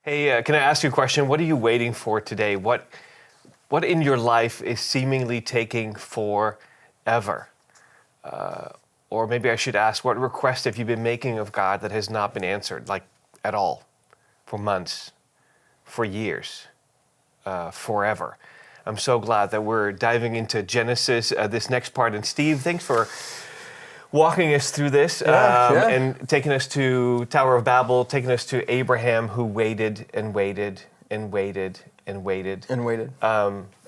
Hey, can I ask you a question? What are you waiting for today? What in your life is seemingly taking forever? Or maybe I should ask, what request have you been making of God that has not been answered, like at all, for months, for years, forever? I'm so glad that we're diving into Genesis, this next part. And Steve, thanks for walking us through this and taking us to Tower of Babel, taking us to Abraham, who waited and waited and waited and waited. And waited.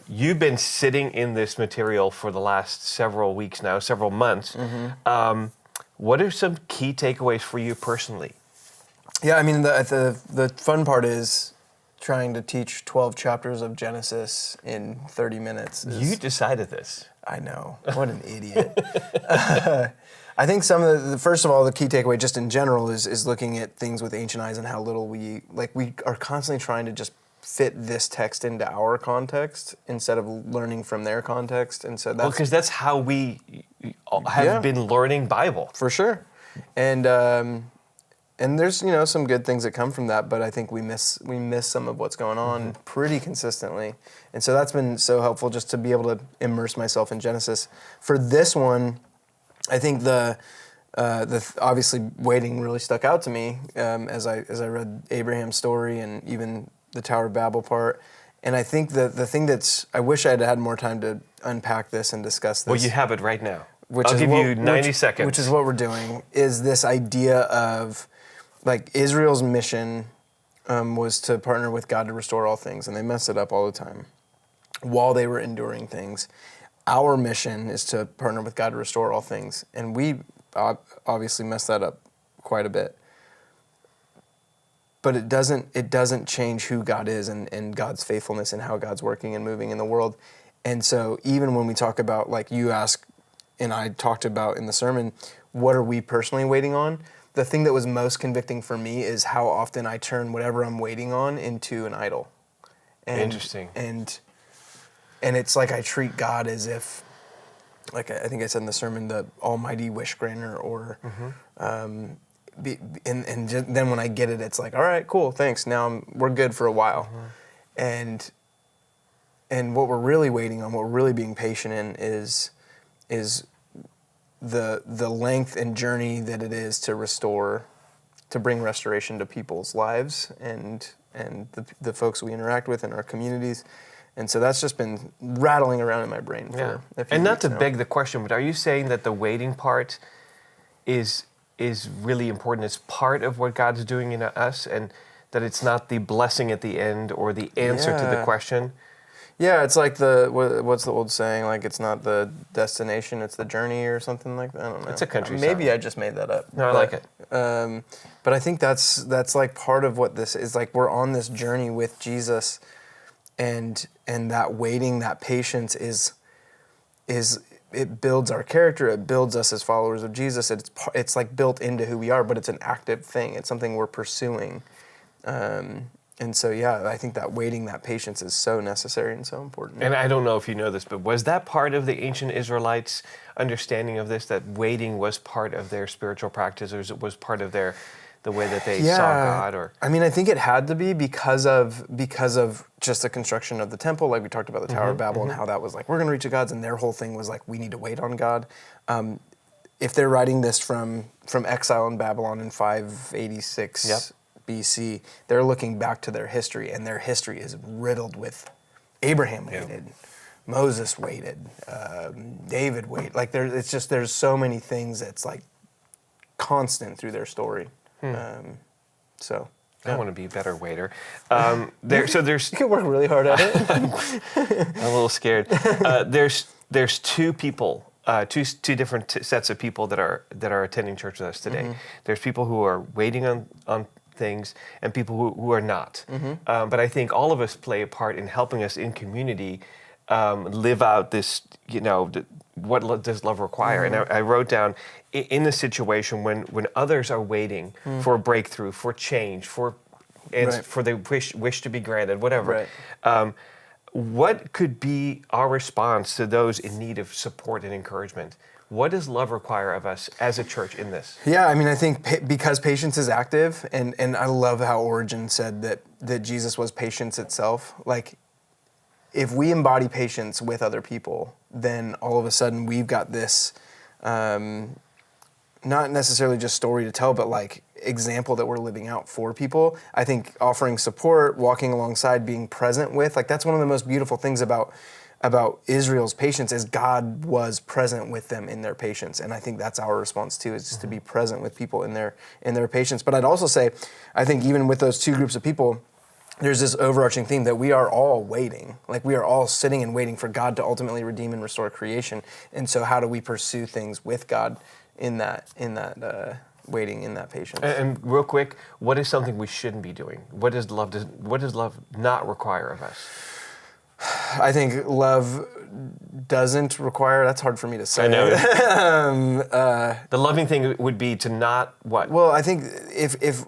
You've been sitting in this material for the last several weeks now, several months. Mm-hmm. What are some key takeaways for you personally? Yeah, I mean, the fun part is trying to teach 12 chapters of Genesis in 30 minutes. You decided this. I know. What an idiot. I think some of the first of all, the key takeaway just in general is looking at things with ancient eyes and how little we are constantly trying to just fit this text into our context instead of learning from their context. And so that's because that's how we have been learning Bible. For sure. And there's, some good things that come from that, but I think we miss some of what's going on pretty consistently. And so that's been so helpful just to be able to immerse myself in Genesis. For this one, I think the obviously waiting really stuck out to me as I read Abraham's story and even the Tower of Babel part. And I think the thing I wish I had more time to unpack this and discuss this. Well, you have it right now. I'll give you 90 seconds. Which is what we're doing, is this idea of Israel's mission was to partner with God to restore all things, and they messed it up all the time while they were enduring things. Our mission is to partner with God to restore all things, and we obviously messed that up quite a bit. But it doesn't change who God is and God's faithfulness and how God's working and moving in the world. And so even when we talk about, like you asked and I talked about in the sermon, what are we personally waiting on? The thing that was most convicting for me is how often I turn whatever I'm waiting on into an idol. Interesting. And it's like I treat God as if, like I think I said in the sermon, the almighty wish granter, or, then when I get it, it's like, all right, cool, thanks. Now we're good for a while. And what we're really waiting on, what we're really being patient in, is the length and journey that it is to restore, to bring restoration to people's lives and the folks we interact with in our communities. And so that's just been rattling around in my brain for a few And not to now. beg the question, but are you saying that the waiting part is really important? It's part of what God's doing in us, and that it's not the blessing at the end or the answer to the question? Yeah, it's like what's the old saying? Like, it's not the destination, it's the journey, or something like that. I don't know. It's a country Maybe song. I just made that up. No, I like it. But I think that's like part of what this is. Like, we're on this journey with Jesus, and that waiting, that patience is it builds our character. It builds us as followers of Jesus. It's like built into who we are, but it's an active thing. It's something we're pursuing. And so, I think that waiting, that patience is so necessary and so important. And I don't know if you know this, but was that part of the ancient Israelites' understanding of this, that waiting was part of their spiritual practice, or it was part of the way that they saw God? Or I mean, I think it had to be because of just the construction of the temple. Like we talked about the Tower of Babel and how that was like, we're going to reach the gods, and their whole thing was like, we need to wait on God. If they're writing this from exile in Babylon in 586 BC, they're looking back to their history, and their history is riddled with Abraham waited, Moses waited, David waited. Like there's so many things that's like constant through their story. I want to be a better waiter. There's you can work really hard at it. I'm a little scared. There's two people. Two different sets of people that are attending church with us today. There's people who are waiting on things, and people who are not. But I think all of us play a part in helping us in community live out this, what does love require? And I wrote down, in the situation when others are waiting for a breakthrough, for change, for the wish to be granted, whatever. What could be our response to those in need of support and encouragement What does love require of us as a church in this? Yeah, I mean, I think because patience is active, and I love how Origen said that Jesus was patience itself. Like, if we embody patience with other people, then all of a sudden we've got this, not necessarily just story to tell, but like example that we're living out for people. I think offering support, walking alongside, being present with, like that's one of the most beautiful things about Israel's patience is God was present with them in their patience. And I think that's our response too, is just to be present with people in their patience. But I'd also say, I think even with those two groups of people, there's this overarching theme that we are all waiting. Like we are all sitting and waiting for God to ultimately redeem and restore creation. And so how do we pursue things with God in that waiting, in that patience? And real quick, what is something we shouldn't be doing? What does love not require of us? I think love doesn't require, that's hard for me to say. I know. The loving thing would be to not what? Well, I think if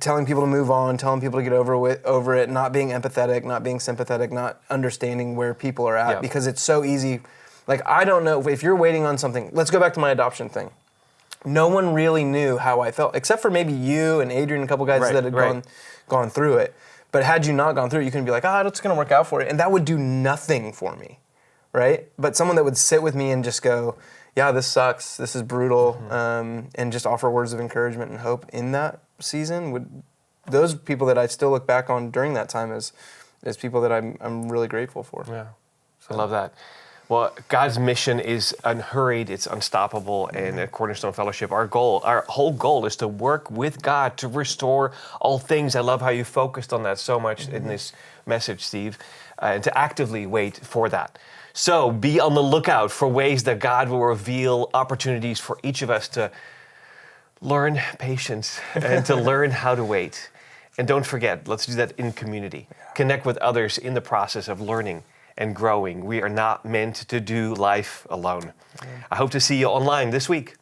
telling people to move on, telling people to get over it, not being empathetic, not being sympathetic, not understanding where people are at, because it's so easy. Like, I don't know, if you're waiting on something, let's go back to my adoption thing. No one really knew how I felt, except for maybe you and Adrian and a couple guys that had gone through it. But had you not gone through it, you couldn't be like, it's going to work out for you. And that would do nothing for me, right? But someone that would sit with me and just go, yeah, this sucks, this is brutal, and just offer words of encouragement and hope in that season, those people that I still look back on during that time as people that I'm really grateful for. Yeah, I love that. Well, God's mission is unhurried, it's unstoppable, and at Cornerstone Fellowship, our whole goal is to work with God to restore all things. I love how you focused on that so much in this message, Steve, and to actively wait for that. So be on the lookout for ways that God will reveal opportunities for each of us to learn patience and to learn how to wait. And don't forget, let's do that in community. Connect with others in the process of learning and growing. We are not meant to do life alone. I hope to see you online this week.